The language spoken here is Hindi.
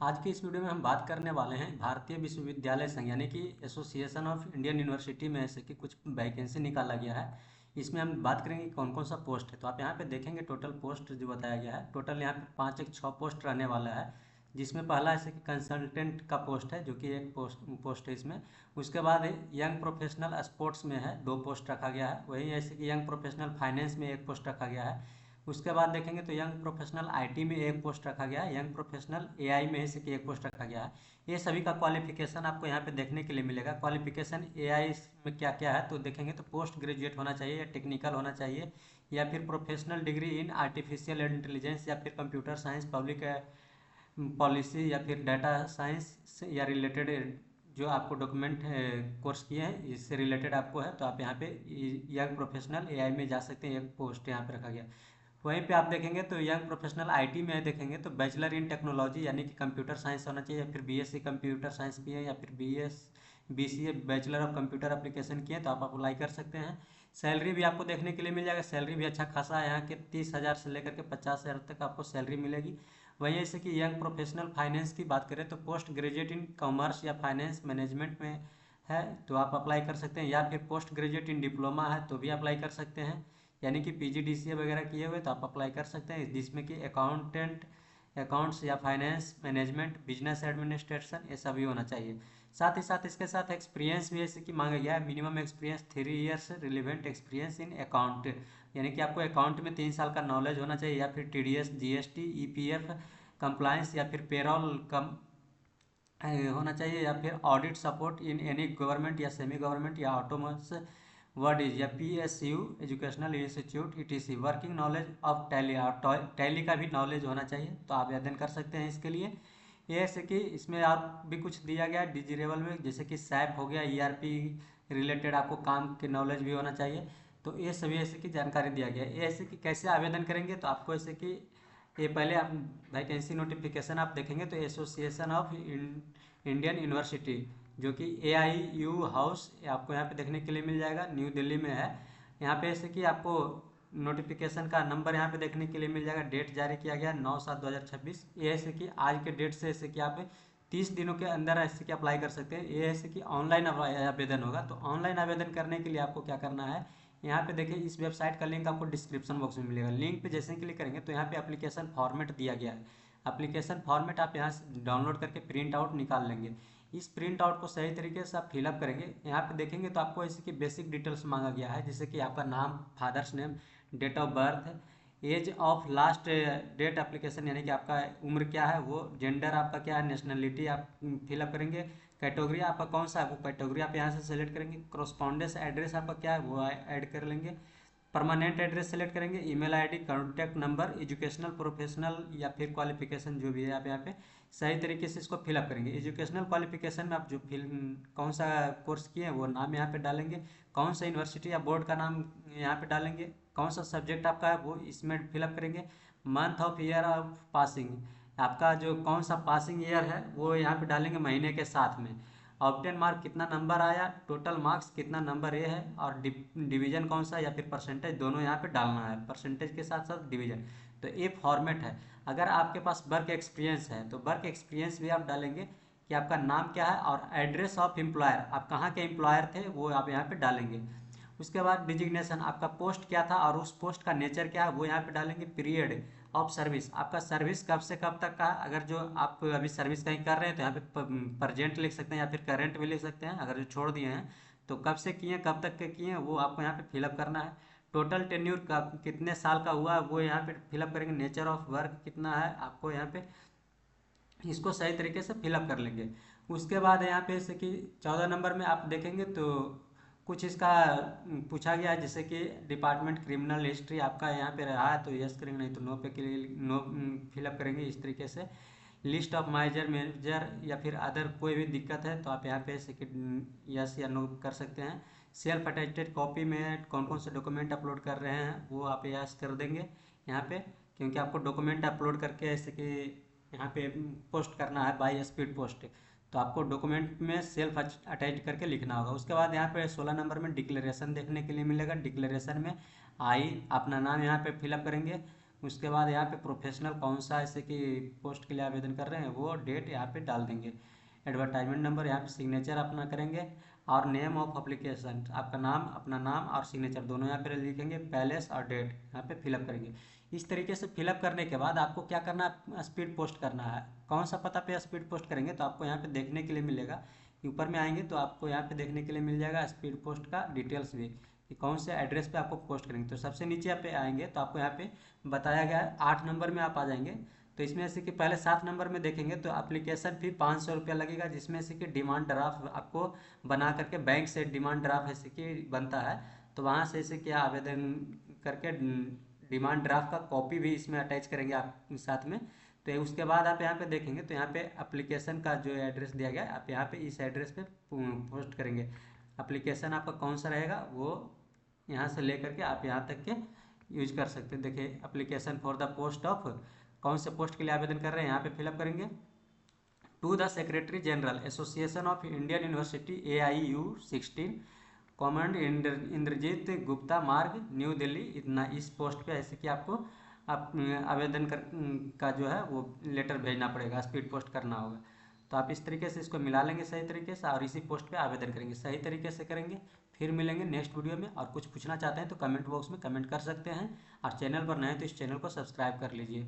आज की इस वीडियो में हम बात करने वाले हैं भारतीय विश्वविद्यालय संघ यानी कि एसोसिएशन ऑफ इंडियन यूनिवर्सिटी में से कि कुछ वैकेंसी निकाला गया है। इसमें हम बात करेंगे कौन कौन सा पोस्ट है। तो आप यहाँ पे देखेंगे टोटल पोस्ट जो बताया गया है, टोटल यहाँ पे 5 एक 6 पोस्ट रहने वाला है। जिसमें पहला ऐसे कि कंसल्टेंट का पोस्ट है जो कि एक पोस्ट है इसमें। उसके बाद यंग प्रोफेशनल स्पोर्ट्स में है 2 पोस्ट रखा गया है। वहीं ऐसे कि यंग प्रोफेशनल फाइनेंस में 1 पोस्ट रखा गया है। उसके बाद देखेंगे तो यंग प्रोफेशनल आईटी में 1 पोस्ट रखा गया है। यंग प्रोफेशनल एआई में से कि 1 पोस्ट रखा गया है। ये सभी का क्वालिफिकेशन आपको यहाँ पे देखने के लिए मिलेगा। क्वालिफिकेशन एआई में क्या क्या है तो देखेंगे तो पोस्ट ग्रेजुएट होना चाहिए या टेक्निकल होना चाहिए या फिर professional degree in artificial intelligence या फिर कंप्यूटर साइंस पब्लिक पॉलिसी या फिर डाटा साइंस या रिलेटेड जो आपको डॉक्यूमेंट कोर्स किए हैं इससे रिलेटेड आपको है तो आप यहाँ पे यंग प्रोफेशनल एआई में जा सकते हैं। एक पोस्ट यहाँ पे रखा गया। वहीं पे आप देखेंगे तो यंग प्रोफेशनल आईटी में देखेंगे तो बैचलर इन टेक्नोलॉजी यानी कि कंप्यूटर साइंस होना चाहिए या फिर बीएससी कंप्यूटर साइंस किए या फिर BCA bachelor of computer application किए तो आप अप्लाई कर सकते हैं। सैलरी भी आपको देखने के लिए मिल जाएगा। सैलरी भी अच्छा खासा है, यहाँ के 30,000 से लेकर के 50,000 तक आपको सैलरी मिलेगी। वहीं ऐसे कि यंग प्रोफेशनल फाइनेंस की बात करें तो पोस्ट ग्रेजुएट इन कॉमर्स या फाइनेंस मैनेजमेंट में है तो आप अप्लाई कर सकते हैं, या फिर पोस्ट ग्रेजुएट इन डिप्लोमा है तो भी अप्लाई कर सकते हैं। यानी कि पीजीडीसीए वगैरह किए हुए तो आप अप्लाई कर सकते हैं, जिसमें कि अकाउंट्स या फाइनेंस मैनेजमेंट बिजनेस एडमिनिस्ट्रेशन ये सभी होना चाहिए। साथ ही साथ इसके साथ एक्सपीरियंस भी ऐसे कि मांगा गया है। Minimum experience 3 years relevant experience in account यानी कि आपको अकाउंट में 3 साल का नॉलेज होना चाहिए या फिर टीडीएस जीएसटी ईपीएफ कंप्लायंस या फिर पेरोल कम होना चाहिए या फिर audit support in any government या सेमी गवर्नमेंट या ऑटोमस वर्ड इज या PSU educational institute etc. Working knowledge of tally और टैली का भी नॉलेज होना चाहिए तो आप आवेदन कर सकते हैं इसके लिए। ये ऐसे कि इसमें आप भी कुछ दिया गया है डिजिटेबल में, जैसे कि सैप हो गया, ईआरपी रिलेटेड आपको काम के नॉलेज भी होना चाहिए। तो ये सभी ऐसे की जानकारी दिया गया है। ये ऐसे कि कैसे आवेदन करेंगे तो आपको ऐसे कि ये पहले आप वैकेंसी नोटिफिकेशन आप देखेंगे तो एसोसिएशन ऑफ इंडियन यूनिवर्सिटी जो कि एआईयू हाउस आपको यहाँ पे देखने के लिए मिल जाएगा, न्यू दिल्ली में है। यहाँ पे ऐसे कि आपको नोटिफिकेशन का नंबर यहाँ पे देखने के लिए मिल जाएगा। डेट जारी किया गया 9/7/2026। ये ऐसे कि आज के डेट से ऐसे कि आप 30 दिनों के अंदर ऐसे कि अप्लाई कर सकते हैं। ये ऐसे कि ऑनलाइन आवेदन होगा। तो ऑनलाइन आवेदन करने के लिए आपको क्या करना है, यहाँ पे देखिए इस वेबसाइट का लिंक आपको डिस्क्रिप्शन बॉक्स में मिलेगा। लिंक पे जैसे क्लिक करेंगे तो यहाँ पे एप्लीकेशन फॉर्मेट दिया गया है। एप्लीकेशन फॉर्मेट आप यहाँ से डाउनलोड करके प्रिंट आउट निकाल लेंगे। इस प्रिंट आउट को सही तरीके से आप फिलअप करेंगे। यहाँ पे देखेंगे तो आपको ऐसे कि बेसिक डिटेल्स मांगा गया है, जैसे कि आपका नाम, father's name, date of birth, age of last date application यानी कि आपका उम्र क्या है वो, जेंडर आपका क्या है, नेशनलिटी आप फिलअप करेंगे, कैटेगरी आपका कौन सा है वो कैटेगरी आप यहाँ से सेलेक्ट करेंगे, करस्पॉन्डेंस एड्रेस आपका क्या है वो ऐड कर लेंगे, परमानेंट एड्रेस सेलेक्ट करेंगे, email ID, contact number, educational professional या फिर क्वालिफिकेशन जो भी है आप यहाँ पे सही तरीके से इसको फिलअप करेंगे। एजुकेशनल क्वालिफिकेशन में आप जो कौन सा कोर्स किए हैं वो नाम यहाँ पे डालेंगे, कौन सा यूनिवर्सिटी या बोर्ड का नाम यहाँ पे डालेंगे, कौन सा सब्जेक्ट आपका है वो इसमें फिलअप करेंगे, month of year of passing आपका जो कौन सा पासिंग ईयर है वो यहाँ पे डालेंगे महीने के साथ में, ऑप्टेन मार्क कितना नंबर आया, टोटल मार्क्स कितना नंबर ये है, और डिवीजन कौन सा या फिर परसेंटेज दोनों यहाँ पे डालना है, परसेंटेज के साथ साथ डिवीजन। तो ये फॉर्मेट है। अगर आपके पास वर्क एक्सपीरियंस है तो वर्क एक्सपीरियंस भी आप डालेंगे कि आपका नाम क्या है, और एड्रेस ऑफ एम्प्लॉयर आप कहाँ के एम्प्लॉयर थे वो आप यहाँ पे डालेंगे। उसके बाद डिजिग्नेशन आपका पोस्ट क्या था और उस पोस्ट का नेचर क्या है वो यहाँ पे डालेंगे। पीरियड ऑफ सर्विस आपका सर्विस कब से कब तक का, अगर जो आप अभी सर्विस कहीं कर रहे हैं तो यहाँ पे प्रजेंट लिख सकते हैं या फिर करेंट भी लिख सकते हैं। अगर जो छोड़ दिए हैं तो कब से किए हैं कब तक के किए हैं वो आपको यहाँ पे फिलअप करना है। टोटल टेन्यूर का कितने साल का हुआ वो यहाँ पे फिलअप करेंगे। नेचर ऑफ वर्क कितना है आपको यहाँ पे इसको सही तरीके से फिलअप कर लेंगे। उसके बाद यहाँ पे जैसे कि 14 नंबर में आप देखेंगे तो कुछ इसका पूछा गया है, जैसे कि डिपार्टमेंट क्रिमिनल हिस्ट्री आपका यहाँ पे रहा है तो यस करेंगे, नहीं तो नो पे के लिए नो फिलअप करेंगे इस तरीके से। लिस्ट ऑफ मेजर या फिर अदर कोई भी दिक्कत है तो आप यहाँ पे यस या नो कर सकते हैं। सेल्फ अटेस्टेड कॉपी में कौन कौन से डॉक्यूमेंट अपलोड कर रहे हैं वो आप यस कर देंगे यहाँ पे, क्योंकि आपको डॉक्यूमेंट अपलोड करके जैसे कि यहाँ पे पोस्ट करना है बाय स्पीड पोस्ट, तो आपको डॉक्यूमेंट में सेल्फ अटैच करके लिखना होगा। उसके बाद यहाँ पे 16 नंबर में डिक्लेरेशन देखने के लिए मिलेगा। डिक्लेरेशन में आई अपना नाम यहाँ पे फिलअप करेंगे, उसके बाद यहाँ पे प्रोफेशनल कौन सा ऐसे कि पोस्ट के लिए आवेदन कर रहे हैं वो डेट यहाँ पे डाल देंगे। एडवर्टाइजमेंट नंबर यहाँ पे सिग्नेचर अपना करेंगे, और नेम ऑफ अप्लीकेशन, आपका नाम, अपना नाम और सिग्नेचर दोनों यहाँ पे लिखेंगे, पैलेस और डेट यहाँ पे फिलअप करेंगे। इस तरीके से फिलअप करने के बाद आपको क्या करना है, स्पीड पोस्ट करना है। कौन सा पता पे स्पीड पोस्ट करेंगे तो आपको यहाँ पे देखने के लिए मिलेगा, ऊपर में आएंगे तो आपको यहाँ पे देखने के लिए मिल जाएगा स्पीड पोस्ट का डिटेल्स भी, कि कौन से एड्रेस पे आपको पोस्ट करेंगे। तो सबसे नीचे पे आएंगे तो आपको यहाँ पे बताया गया है 8 नंबर में आप आ जाएंगे। तो इसमें से कि पहले 7 नंबर में देखेंगे तो एप्लीकेशन फी 500 रुपया लगेगा, जिसमें से कि डिमांड ड्राफ्ट आपको बना करके बैंक से डिमांड ड्राफ्ट ऐसे कि बनता है, तो वहाँ से ऐसे क्या आवेदन करके डिमांड ड्राफ्ट का कॉपी भी इसमें अटैच करेंगे आप साथ में। तो उसके बाद आप यहाँ पे देखेंगे तो यहाँ पे एप्लीकेशन का जो एड्रेस दिया गया है आप यहाँ पे इस एड्रेस पे पोस्ट करेंगे। एप्लीकेशन आपका कौन सा रहेगा वो यहाँ से लेकर के आप यहाँ तक के यूज कर सकते हैं। देखिए application for the post of, कौन से पोस्ट के लिए आवेदन कर रहे हैं यहाँ पे फिलअप करेंगे। To the secretary general association of Indian university AIU 16, common Indrajit Gupta Marg new Delhi, इतना इस पोस्ट पे ऐसे कि आपको आप आवेदन का जो है वो लेटर भेजना पड़ेगा, स्पीड पोस्ट करना होगा। तो आप इस तरीके से इसको मिला लेंगे सही तरीके से, और इसी पोस्ट पे आवेदन करेंगे, सही तरीके से करेंगे। फिर मिलेंगे नेक्स्ट वीडियो में, और कुछ पूछना चाहते हैं तो कमेंट बॉक्स में कमेंट कर सकते हैं, और चैनल पर नए हैं तो इस चैनल को सब्सक्राइब कर लीजिए।